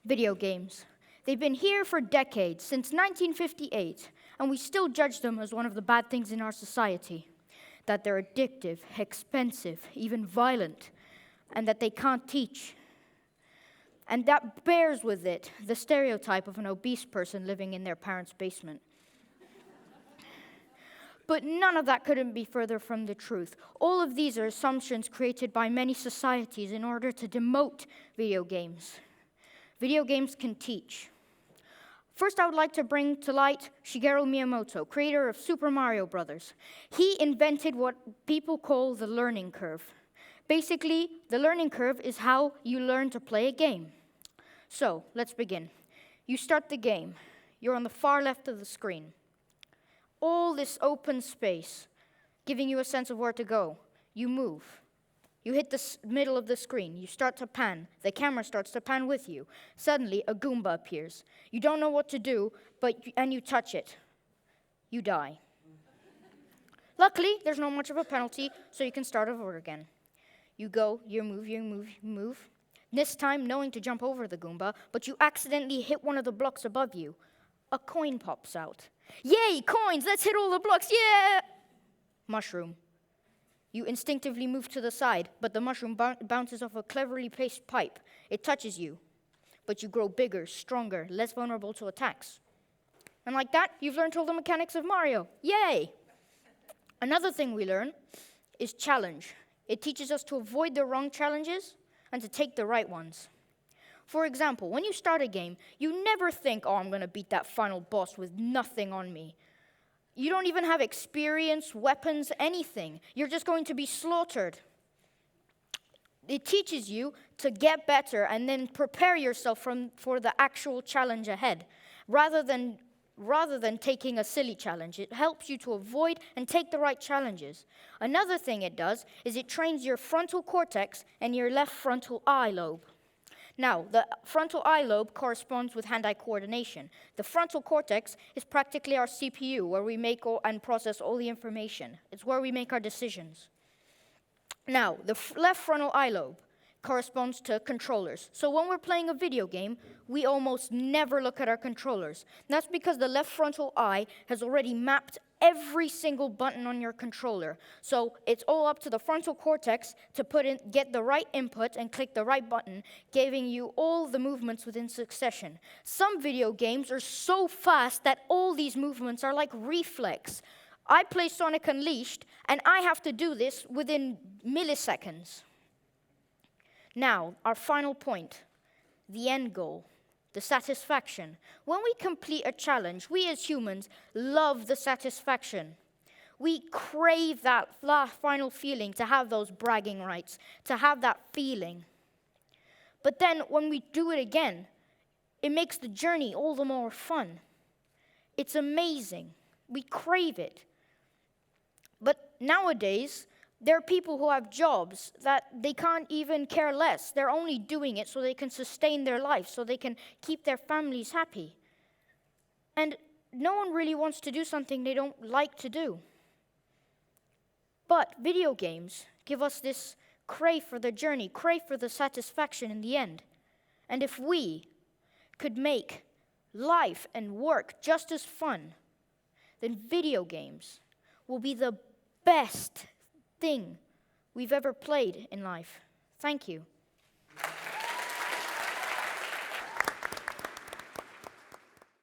Video games. They've been here for decades, since 1958, and we still judge them as one of the bad things in our society. That they're addictive, expensive, even violent, and that they can't teach. And that bears with it the stereotype of an obese person living in their parents' basement. But none of that couldn't be further from the truth. All of these are assumptions created by many societies in order to demote video games. Video games can teach. First, I would like to bring to light Shigeru Miyamoto, creator of Super Mario Bros. He invented what people call the learning curve. Basically, the learning curve is how you learn to play a game. So, let's begin. You start the game. You're on the far left of the screen. All this open space, giving you a sense of where to go. You move. You hit the middle of the screen. You start to pan. The camera starts to pan with you. Suddenly, a Goomba appears. You don't know what to do, and you touch it. You die. Luckily, there's not much of a penalty, so you can start over again. You go, you move. This time, knowing to jump over the Goomba, but you accidentally hit one of the blocks above you. A coin pops out. Yay, coins! Let's hit all the blocks, yeah! Mushroom. You instinctively move to the side, but the mushroom bounces off a cleverly placed pipe. It touches you, but you grow bigger, stronger, less vulnerable to attacks. And like that, you've learned all the mechanics of Mario. Yay! Another thing we learn is challenge. It teaches us to avoid the wrong challenges and to take the right ones. For example, when you start a game, you never think, oh, I'm going to beat that final boss with nothing on me. You don't even have experience, weapons, anything. You're just going to be slaughtered. It teaches you to get better and then prepare yourself for the actual challenge ahead, rather than taking a silly challenge. It helps you to avoid and take the right challenges. Another thing it does is it trains your frontal cortex and your left frontal eye lobe. Now, the frontal eye lobe corresponds with hand-eye coordination. The frontal cortex is practically our CPU, where we make and process all the information. It's where we make our decisions. Now, the left frontal eye lobe corresponds to controllers. So when we're playing a video game, we almost never look at our controllers. And that's because the left frontal eye has already mapped every single button on your controller. So it's all up to the frontal cortex to get the right input and click the right button, giving you all the movements within succession. Some video games are so fast that all these movements are like reflex. I play Sonic Unleashed, and I have to do this within milliseconds. Now, our final point, the end goal. The satisfaction. When we complete a challenge, we as humans love the satisfaction. We crave that final feeling, to have those bragging rights, to have that feeling. But then when we do it again, it makes the journey all the more fun. It's amazing. We crave it. But nowadays, there are people who have jobs that they can't even care less. They're only doing it so they can sustain their life, so they can keep their families happy. And no one really wants to do something they don't like to do. But video games give us this crave for the journey, crave for the satisfaction in the end. And if we could make life and work just as fun, then video games will be the best thing we've ever played in life. Thank you.